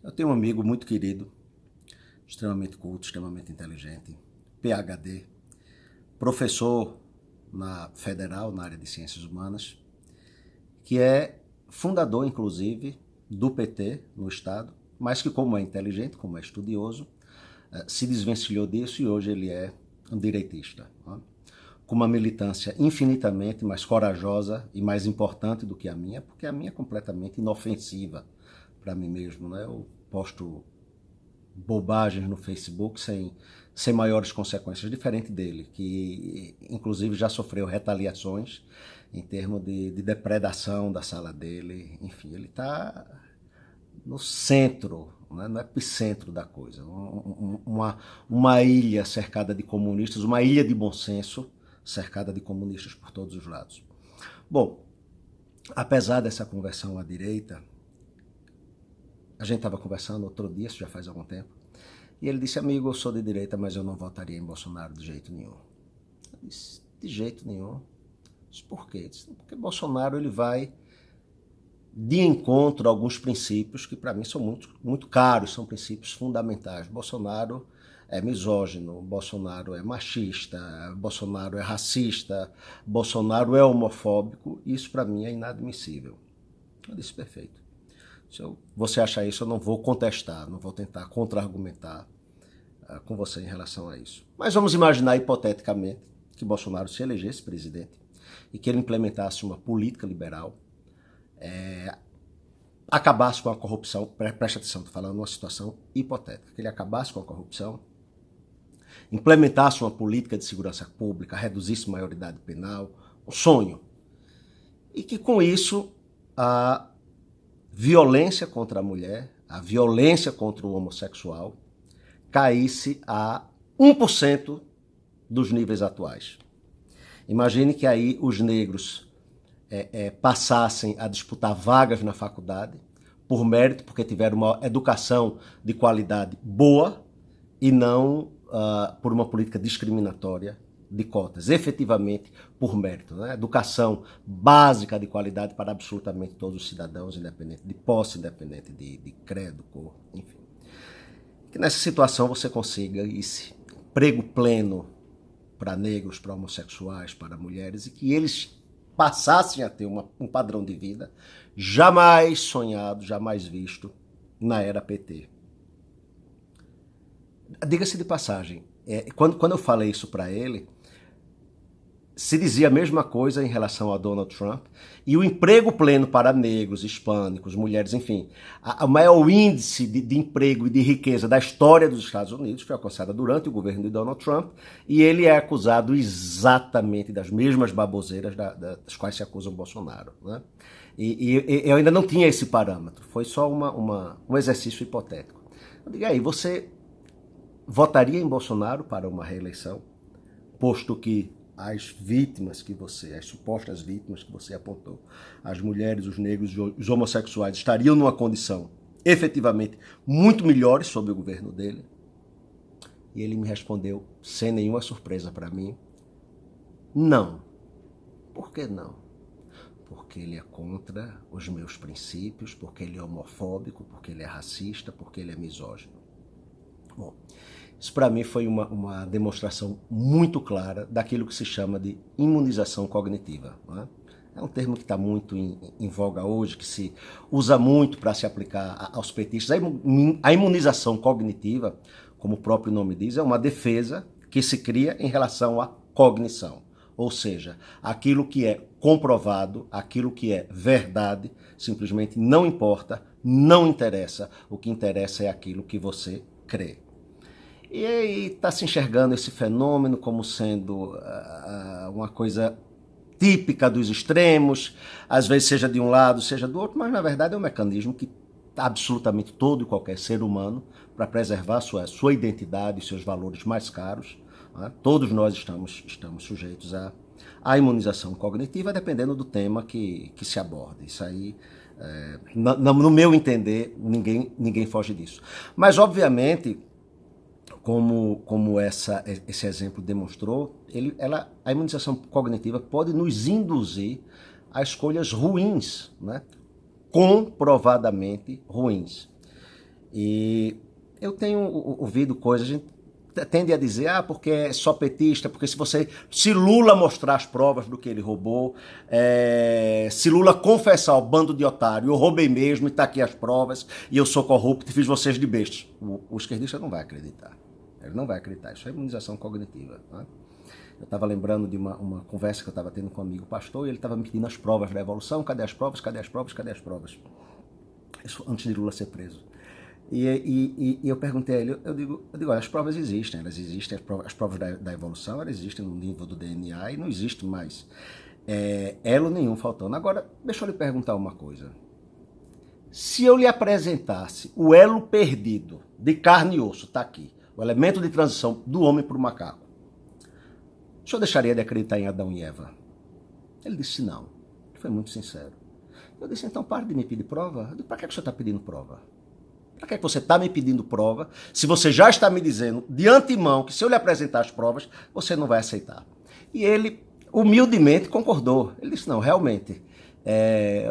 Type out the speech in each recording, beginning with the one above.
Eu tenho um amigo muito querido, extremamente culto, extremamente inteligente, PhD, professor na Federal, na área de Ciências Humanas, que é fundador, inclusive, do PT no Estado, mas que, como é inteligente, como é estudioso, se desvencilhou disso e hoje ele é um direitista, né? Com uma militância infinitamente mais corajosa e mais importante do que a minha, porque a minha é completamente inofensiva para mim mesmo, né? Eu posto bobagens no Facebook sem maiores consequências, diferente dele, que inclusive já sofreu retaliações em termos de depredação da sala dele. Enfim, ele está no centro, né, no epicentro da coisa. Uma ilha cercada de comunistas, uma ilha de bom senso cercada de comunistas por todos os lados. Bom, apesar dessa conversão à direita, a gente estava conversando outro dia, isso já faz algum tempo, e ele disse: amigo, eu sou de direita, mas eu não votaria em Bolsonaro de jeito nenhum. Eu disse: de jeito nenhum? Disse: por quê? Disse: porque Bolsonaro ele vai de encontro a alguns princípios que para mim são muito caros, são princípios fundamentais. Bolsonaro é misógino, Bolsonaro é machista, Bolsonaro é racista, Bolsonaro é homofóbico, e isso para mim é inadmissível. Eu disse: perfeito. Se você achar isso, eu não vou contestar, não vou tentar contra-argumentar com você em relação a isso. Mas vamos imaginar hipoteticamente que Bolsonaro se elegesse presidente e que ele implementasse uma política liberal, acabasse com a corrupção. Preste atenção, estou falando uma situação hipotética, que ele acabasse com a corrupção, implementasse uma política de segurança pública, reduzisse a maioridade penal, um sonho, e que com isso a violência contra a mulher, a violência contra o homossexual caísse a 1% dos níveis atuais. Imagine que aí os negros passassem a disputar vagas na faculdade por mérito, porque tiveram uma educação de qualidade boa e não por uma política discriminatória de cotas, efetivamente por mérito, né? Educação básica de qualidade para absolutamente todos os cidadãos, independente de posse, independente de credo, cor, enfim. Que nessa situação você consiga esse emprego pleno para negros, para homossexuais, para mulheres, e que eles passassem a ter um padrão de vida jamais sonhado, jamais visto na era PT. Diga-se de passagem, quando eu falei isso para ele, se dizia a mesma coisa em relação a Donald Trump, e o emprego pleno para negros, hispânicos, mulheres, enfim, o maior índice de emprego e de riqueza da história dos Estados Unidos foi alcançada durante o governo de Donald Trump, e ele é acusado exatamente das mesmas baboseiras das quais se acusa o Bolsonaro, né? E eu ainda não tinha esse parâmetro, foi só um exercício hipotético. Eu digo: aí, você votaria em Bolsonaro para uma reeleição, posto que as vítimas as supostas vítimas que você apontou, as mulheres, os negros, os homossexuais, estariam numa condição efetivamente muito melhores sob o governo dele? E ele me respondeu, sem nenhuma surpresa para mim: não. Por que não? Porque ele é contra os meus princípios, porque ele é homofóbico, porque ele é racista, porque ele é misógino. Bom, isso para mim foi uma demonstração muito clara daquilo que se chama de imunização cognitiva, né? É um termo que está muito em voga hoje, que se usa muito para se aplicar aos petistas. A imunização cognitiva, como o próprio nome diz, é uma defesa que se cria em relação à cognição. Ou seja, aquilo que é comprovado, aquilo que é verdade, simplesmente não importa, não interessa. O que interessa é aquilo que você crê. E aí está se enxergando esse fenômeno como sendo uma coisa típica dos extremos, às vezes seja de um lado, seja do outro, mas na verdade é um mecanismo que absolutamente todo e qualquer ser humano, para preservar sua identidade e seus valores mais caros, né? Todos nós estamos sujeitos à imunização cognitiva, dependendo do tema que se aborda. Isso aí, no meu entender, ninguém foge disso. Mas, obviamente, como esse exemplo demonstrou, a imunização cognitiva pode nos induzir a escolhas ruins, né? Comprovadamente ruins. E eu tenho ouvido coisas, a gente tende a dizer, porque é só petista, porque se Lula mostrar as provas do que ele roubou, se Lula confessar ao bando de otário, eu roubei mesmo e tá aqui as provas, e eu sou corrupto e fiz vocês de bestas. O esquerdista não vai acreditar. Ele não vai acreditar, isso é imunização cognitiva. Né? Eu estava lembrando de uma conversa que eu estava tendo com um amigo pastor, e ele estava me pedindo as provas da evolução, cadê as provas, cadê as provas, cadê as provas? Isso antes de Lula ser preso. E eu perguntei a ele, eu digo, olha, as provas existem, elas existem, as provas da evolução, elas existem no nível do DNA e não existe mais elo nenhum faltando. Agora, deixa eu lhe perguntar uma coisa. Se eu lhe apresentasse o elo perdido de carne e osso, tá aqui, o elemento de transição do homem para o macaco, o senhor deixaria de acreditar em Adão e Eva? Ele disse não. Ele foi muito sincero. Eu disse, então pare de me pedir prova. Eu disse, para que o senhor está pedindo prova? Para que você está me pedindo prova se você já está me dizendo de antemão que se eu lhe apresentar as provas, você não vai aceitar? E ele humildemente concordou. Ele disse, não, realmente,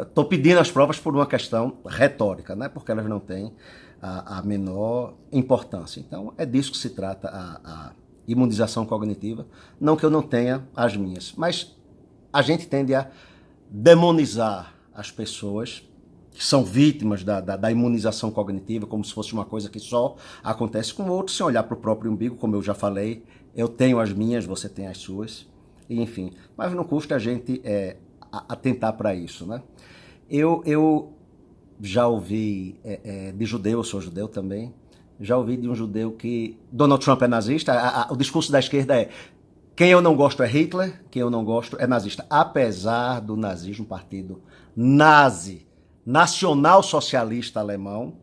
estou pedindo as provas por uma questão retórica, né? Porque elas não têm a menor importância. Então, é disso que se trata a imunização cognitiva. Não que eu não tenha as minhas, mas a gente tende a demonizar as pessoas que são vítimas da imunização cognitiva, como se fosse uma coisa que só acontece com outros, sem olhar para o próprio umbigo, como eu já falei. Eu tenho as minhas, você tem as suas, e, enfim. Mas não custa a gente atentar para isso, né? Eu já ouvi de judeu, eu sou judeu também, já ouvi de um judeu que Donald Trump é nazista. O discurso da esquerda é: quem eu não gosto é Hitler, quem eu não gosto é nazista. Apesar do nazismo, partido nazi, nacional-socialista alemão,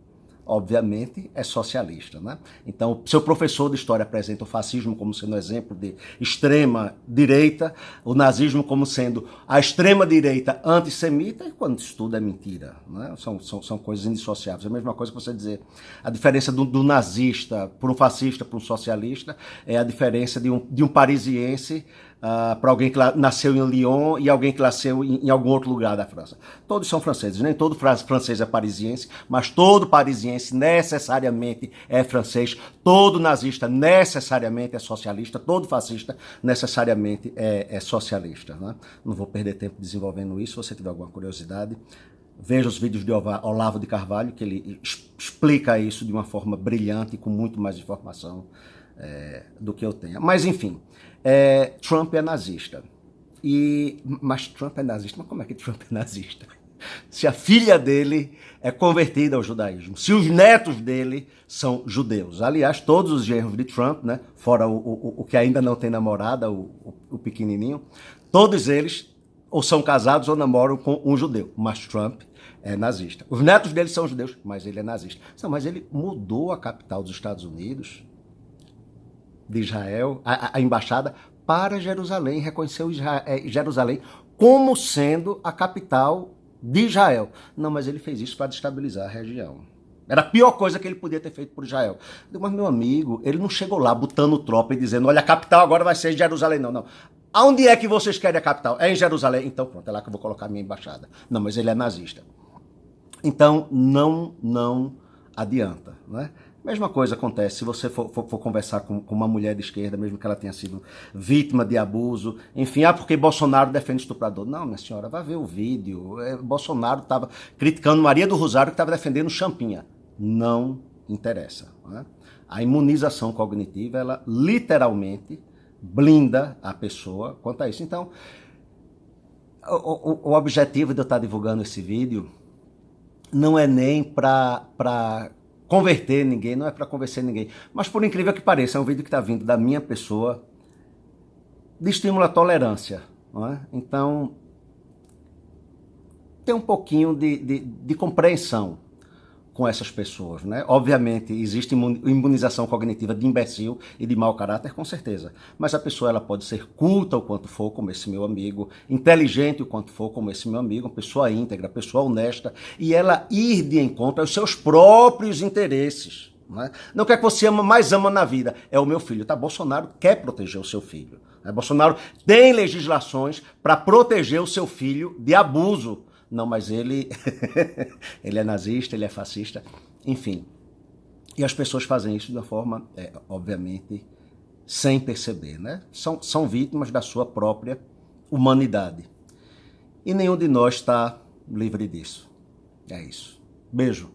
obviamente é socialista, né? Então, seu professor de história apresenta o fascismo como sendo um exemplo de extrema-direita, o nazismo como sendo a extrema-direita antissemita, e quando isso tudo é mentira, né? São coisas indissociáveis. É a mesma coisa que você dizer a diferença do nazista para um fascista, para um socialista, é a diferença de um parisiense para alguém que nasceu em Lyon e alguém que nasceu em algum outro lugar da França. Todos são franceses, nem todo francês é parisiense, mas todo parisiense necessariamente é francês, todo nazista necessariamente é socialista, todo fascista necessariamente é socialista. Né? Não vou perder tempo desenvolvendo isso. Se você tiver alguma curiosidade, veja os vídeos de Olavo de Carvalho, que ele explica isso de uma forma brilhante e com muito mais informação do que eu tenho. Mas, enfim, Trump é nazista. Mas Trump é nazista? Mas como é que Trump é nazista? Se a filha dele é convertida ao judaísmo, se os netos dele são judeus. Aliás, todos os genros de Trump, né, fora o que ainda não tem namorada, o pequenininho, todos eles ou são casados ou namoram com um judeu. Mas Trump é nazista. Os netos dele são judeus, mas ele é nazista. Não, mas ele mudou a capital dos Estados Unidos, de Israel, a embaixada, para Jerusalém, reconheceu Jerusalém como sendo a capital de Israel. Não, mas ele fez isso para destabilizar a região. Era a pior coisa que ele podia ter feito por Israel. Mas, meu amigo, ele não chegou lá botando tropa e dizendo, olha, a capital agora vai ser Jerusalém. Não. Aonde é que vocês querem a capital? É em Jerusalém. Então, pronto, é lá que eu vou colocar a minha embaixada. Não, mas ele é nazista. Então, não adianta, né? Mesma coisa acontece se você for conversar com uma mulher de esquerda, mesmo que ela tenha sido vítima de abuso, enfim, porque Bolsonaro defende estuprador. Não, minha senhora, vai ver o vídeo. Bolsonaro estava criticando Maria do Rosário, que estava defendendo Champinha. Não interessa. Né? A imunização cognitiva, ela literalmente blinda a pessoa quanto a isso. Então, o objetivo de eu estar divulgando esse vídeo não é nem para converter ninguém, não é para convencer ninguém. Mas, por incrível que pareça, é um vídeo que está vindo da minha pessoa de estímulo à tolerância. Não é? Então, tem um pouquinho de compreensão com essas pessoas. Né? Obviamente, existe imunização cognitiva de imbecil e de mau caráter, com certeza. Mas a pessoa ela pode ser culta o quanto for, como esse meu amigo, inteligente o quanto for, como esse meu amigo, uma pessoa íntegra, pessoa honesta, e ela ir de encontro aos seus próprios interesses. Né? Não quer que você mais ama na vida. É o meu filho. Tá? Bolsonaro quer proteger o seu filho. Né? Bolsonaro tem legislações para proteger o seu filho de abuso. Não, mas ele é nazista, ele é fascista, enfim. E as pessoas fazem isso de uma forma, obviamente, sem perceber, né? São vítimas da sua própria humanidade. E nenhum de nós está livre disso. É isso. Beijo.